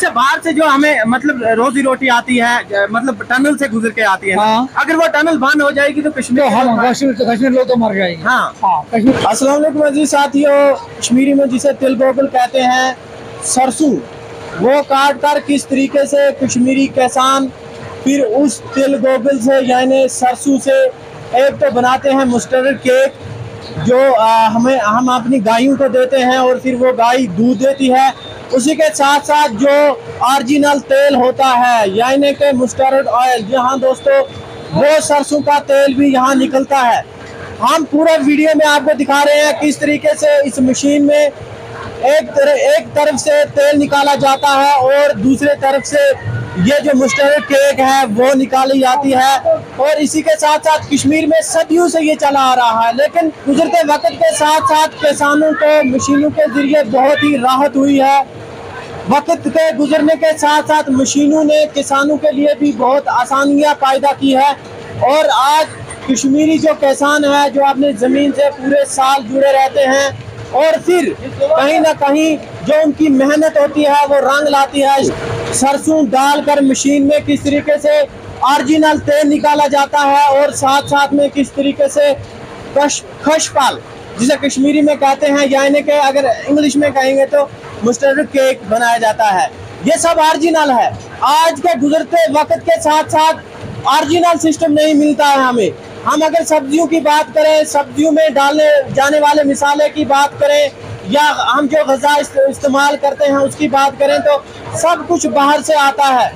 अच्छा, बाहर से जो हमें मतलब रोजी रोटी आती है, मतलब टनल से गुजर के आती है, हाँ। अगर वो टनल बंद हो जाएगी तो कश्मीर कश्मीर लोग तो मर जाएंगे। हाँ। कश्मीर। अस्सलाम वालेकुम अजीज साथियों, कश्मीरी में जिसे तिल गोगल कहते हैं, सरसों वो काट कर किस तरीके से कश्मीरी किसान फिर उस तिल गोगल से यानी सरसों से एक तो बनाते हैं मस्टर्ड केक जो हम अपनी गायों को देते हैं और फिर वो गाय दूध देती है। उसी के साथ साथ जो ओरिजिनल तेल होता है यानी कि मस्टर्ड ऑयल, जी हाँ दोस्तों, वो सरसों का तेल भी यहाँ निकलता है। हम पूरा वीडियो में आपको दिखा रहे हैं किस तरीके से इस मशीन में एक तरफ से तेल निकाला जाता है और दूसरे तरफ से ये जो मस्टर्ड केक है वो निकाली जाती है। और इसी के साथ साथ कश्मीर में सदियों से ये चला आ रहा है, लेकिन गुजरते वक्त के साथ साथ किसानों को मशीनों के जरिए बहुत ही राहत हुई है। वक्त के गुजरने के साथ साथ मशीनों ने किसानों के लिए भी बहुत आसानियाँ पैदा की है। और आज कश्मीरी जो किसान है जो अपने ज़मीन से पूरे साल जुड़े रहते हैं और फिर कहीं ना कहीं जो उनकी मेहनत होती है वो रंग लाती है। सरसों डालकर मशीन में किस तरीके से ओरिजिनल तेल निकाला जाता है और साथ साथ में किस तरीके से खशपाल जिसे कश्मीरी में कहते हैं यानी कि अगर इंग्लिश में कहेंगे तो मस्टर्ड केक बनाया जाता है। ये सब ओरिजिनल है। आज के गुजरते वक्त के साथ साथ ओरिजिनल सिस्टम नहीं मिलता है हमें। हम अगर सब्जियों की बात करें, सब्जियों में डालने जाने वाले मिसाले की बात करें या हम जो ग़िज़ा इस्तेमाल करते हैं उसकी बात करें तो सब कुछ बाहर से आता है।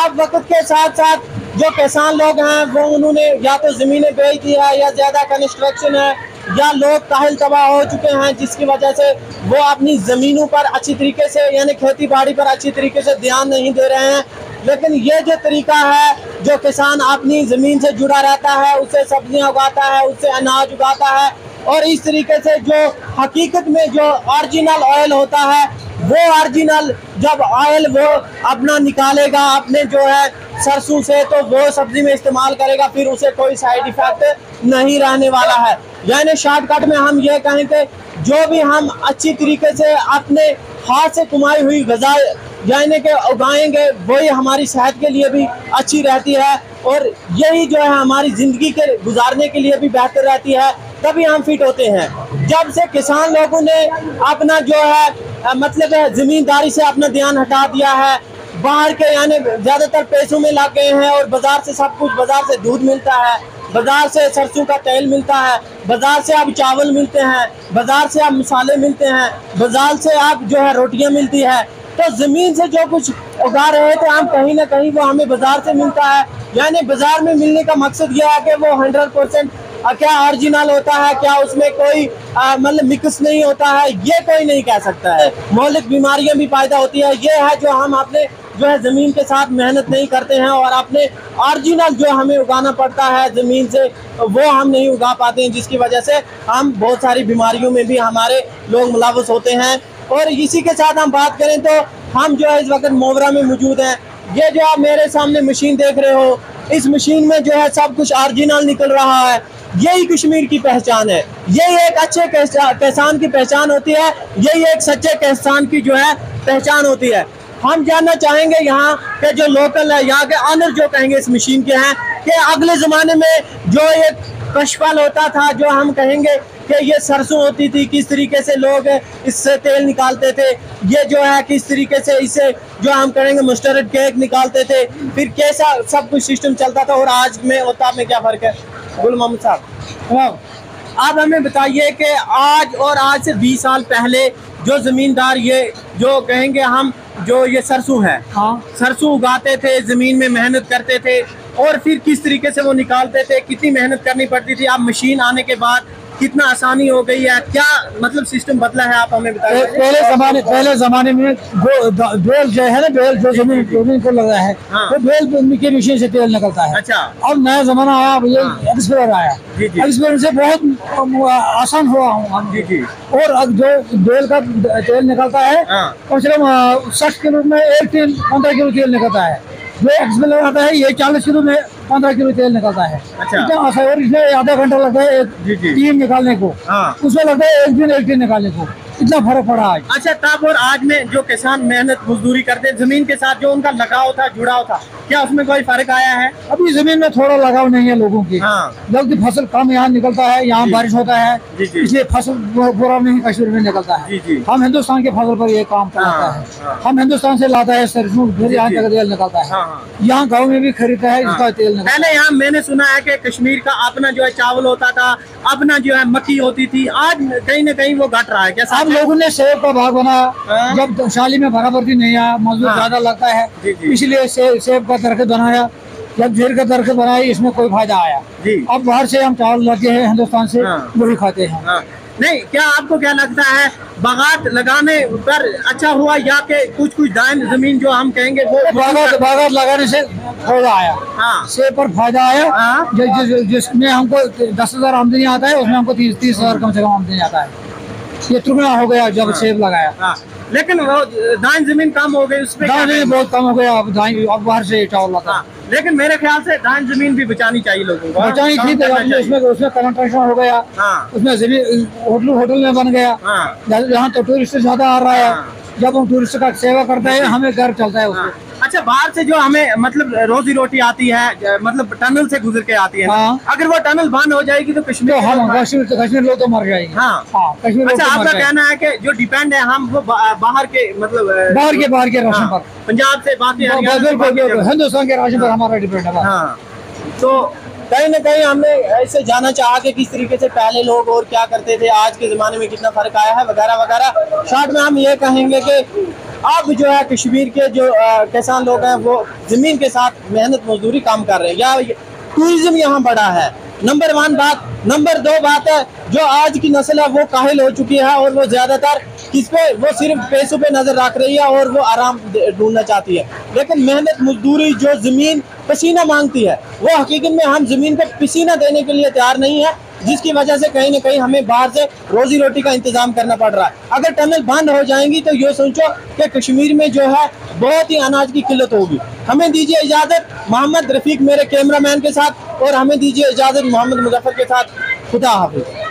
अब वक्त के साथ साथ जो किसान लोग हैं वो उन्होंने या तो ज़मीनें बेच दी है या ज़्यादा कंस्ट्रक्शन है या लोग काहिल तबाह हो चुके हैं जिसकी वजह से वो अपनी ज़मीनों पर अच्छी तरीके से यानी खेती बाड़ी पर अच्छी तरीके से ध्यान नहीं दे रहे हैं। लेकिन ये जो तरीका है जो किसान अपनी ज़मीन से जुड़ा रहता है, उससे सब्जियां उगाता है, उससे अनाज उगाता है और इस तरीके से जो हकीकत में जो ओरिजिनल ऑयल होता है वो ओरिजिनल जब ऑयल वो अपना निकालेगा अपने जो है सरसों से तो वो सब्जी में इस्तेमाल करेगा, फिर उसे कोई साइड इफेक्ट नहीं रहने वाला है। यानी शॉर्टकट में हम ये कहें कि जो भी हम अच्छी तरीके से अपने हाथ से कमाई हुई ग़िज़ा यानी कि उगाएंगे वही हमारी सेहत के लिए भी अच्छी रहती है और यही जो है हमारी ज़िंदगी के गुजारने के लिए भी बेहतर रहती है। तभी हम फिट होते हैं। जब से किसान लोगों ने अपना जो है मतलब ज़मींदारी से अपना ध्यान हटा दिया है, बाहर के यानी ज़्यादातर पैसों में लग गए हैं और बाज़ार से सब कुछ, बाज़ार से दूध मिलता है, बाज़ार से सरसों का तेल मिलता है, बाज़ार से अब चावल मिलते हैं, बाज़ार से अब मसाले मिलते हैं, बाज़ार से अब जो है रोटियां मिलती है। तो ज़मीन से जो कुछ उगा रहे थे हम कहीं ना कहीं वो हमें बाज़ार से मिलता है। यानी बाज़ार में मिलने का मकसद यह है कि वो 100% क्या ओरिजिनल होता है, क्या उसमें कोई मतलब मिक्स नहीं होता है, ये कोई नहीं कह सकता है। मौलिक बीमारियां भी पैदा होती है। ये है जो हम अपने जो है ज़मीन के साथ मेहनत नहीं करते हैं और अपने ओरिजिनल जो हमें उगाना पड़ता है ज़मीन से वो हम नहीं उगा पाते हैं, जिसकी वजह से हम बहुत सारी बीमारियों में भी हमारे लोग मुलव्वस होते हैं। और इसी के साथ हम बात करें तो हम जो है इस वक्त मोवरा में मौजूद हैं। ये जो आप मेरे सामने मशीन देख रहे हो, इस मशीन में जो है सब कुछ ओरिजिनल निकल रहा है। यही कश्मीर की पहचान है, यही एक अच्छे किसान की पहचान होती है, यही एक सच्चे किसान की जो है पहचान होती है। हम जानना चाहेंगे यहाँ के जो लोकल है, यहाँ के ऑनर जो कहेंगे इस मशीन के हैं कि अगले ज़माने में जो एक कशपाल होता था, जो हम कहेंगे कि ये सरसों होती थी, किस तरीके से लोग इससे तेल निकालते थे, ये जो है किस तरीके से इससे जो हम कहेंगे मस्टर्ड केक निकालते थे, फिर कैसा सब कुछ सिस्टम चलता था और आज में होता में क्या फ़र्क है। गुल मोहम्मद साहब, आप हमें बताइए कि आज और आज से 20 साल पहले जो ज़मींदार ये जो कहेंगे हम जो ये सरसों है, हाँ, सरसों उगाते थे, ज़मीन में मेहनत करते थे और फिर किस तरीके से वो निकालते थे, कितनी मेहनत करनी पड़ती थी। अब मशीन आने के बाद कितना आसानी हो गई है, क्या मतलब सिस्टम बदला है, आप हमें बताइए। पहले जमाने में बेल जो है ना, बेल जो जमीन को लगा है, हाँ, तो बेल की मशीन से तेल निकलता है। अच्छा, अब नया जमाना आया, ये एक्सपेयर आया, एक्सपेयर से बहुत आसान हुआ हूँ जी जी। और जो बेल का तेल निकलता है कम से कम 60 किलो में 15 किलो तेल निकलता है। जो एक्सपेयर आता है ये 40 किलो में 15 किलो तेल निकलता है। अच्छा, इतना आसान। और इसमें आधा घंटा लगता है एक टीन निकालने को, उसमें लगता है एक दिन निकालने को। इतना फर्क पड़ा आज। अच्छा, तब और आज में जो किसान मेहनत मजदूरी करते हैं, जमीन के साथ जो उनका लगाव था, जुड़ाव था, क्या उसमें कोई फर्क आया है? अभी जमीन में थोड़ा लगाव नहीं है लोगों की। हाँ। जबकि फसल कम यहाँ निकलता है, यहाँ बारिश होता है, जी, जी। इसलिए फसल पूरा नहीं कश्मीर में निकलता है। जी, जी। हम हिंदुस्तान के फसल पर ये काम चलाता हाँ, है। हाँ। हम हिंदुस्तान से लाता है सरसों, फिर यहाँ जी। तक तेल निकलता है। हाँ, हाँ। यहाँ गाँव में भी खरीदता है, इसका तेल निकलता है। पहले यहाँ मैंने सुना है कि कश्मीर का अपना जो है चावल होता था, अपना जो है मक्की होती थी, आज कहीं न कहीं वो घट रहा है। क्या अब लोगों ने सेब का बाग बनाया, हाँ। जब शाली में बराबरी नहीं आया, मजदूर हाँ। ज्यादा लगता है, जी, जी। इसलिए सेब का दरख्त बनाया। जब झीर का दरख्त बनाया, इसमें कोई फायदा आया। जी। अब बाहर से हम चावल लाते हैं हिंदुस्तान से, हाँ। वही खाते हैं। हाँ। नहीं, क्या आपको क्या लगता है बागात लगाने पर अच्छा हुआ या कि कुछ दान जमीन जो हम कहेंगे वो बागात लगाने से फायदा आया। हाँ। सेब पर फायदा आया। हाँ। जिसमें हमको 10,000 आमदनी आता है, उसमें हमको 30,000 कम से कम आमदनी आता है। ये तुगना हो गया जब सेब लगाया। हाँ। लेकिन वो दान जमीन कम हो गई, उसमें क्या दान कहेंगे? बहुत कम हो गया। अब बाहर से चावल लाता है। हाँ। लेकिन मेरे ख्याल से दान जमीन भी बचानी चाहिए लोगों को। बचानी काम ठीक करना है, चाहिए। उसमें कंस्ट्रक्शन हो गया। हाँ। उसमें जमीन होटल में बन गया। हाँ। यहाँ तो टूरिस्ट ज्यादा आ रहा है। हाँ। जब हम टूरिस्ट का सेवा करते हैं, हमें घर चलता है उसमें। अच्छा, बाहर से जो हमें मतलब रोजी रोटी आती है, मतलब टनल से गुजर के आती है ना? हाँ। अगर वो टनल बंद हो जाएगी तो कश्मीर तो के हम लोग- कश्मीर लोग तो मर जाएंगे। हाँ। कश्मीर लोग अच्छा, तो मर आपका जाएंगे। कहना है कि जो डिपेंड है हम वो बाहर के मतलब बाहर के राशन हाँ, पर, पंजाब से बाकी हरियाणा से बाकी बिल्कुल जगह। हिंदुस्तान के राशन पर हमारा डिपेंड है। हाँ। तो कहीं ना कहीं हमने ऐसे जाना चाहा कि किस तरीके से पहले लोग और क्या करते थे, आज के ज़माने में कितना फ़र्क आया है वगैरह वगैरह। शॉर्ट में हम ये कहेंगे कि अब जो है कश्मीर के जो किसान लोग हैं वो ज़मीन के साथ मेहनत मजदूरी काम कर रहे हैं, या टूरिज्म यहाँ बढ़ा है। नंबर 1 बात। नंबर 2 बात है, जो आज की नस्ल है वो काहिल हो चुकी है और वो ज़्यादातर किस पे, वो सिर्फ पैसों पे नज़र रख रही है और वो आराम ढूंढना चाहती है। लेकिन मेहनत मजदूरी जो ज़मीन पसीना मांगती है, वो हकीकत में हम ज़मीन को पसीना देने के लिए तैयार नहीं है, जिसकी वजह से कहीं ना कहीं हमें बाहर से रोजी रोटी का इंतजाम करना पड़ रहा है। अगर टनल बंद हो जाएंगी तो ये सोचो कि कश्मीर में जो है बहुत ही अनाज की किल्लत होगी। हमें दीजिए इजाज़त मोहम्मद रफीक मेरे कैमरामैन के साथ, और हमें दीजिए इजाज़त मोहम्मद मुजफ्फर के साथ। खुदा हाफिज़।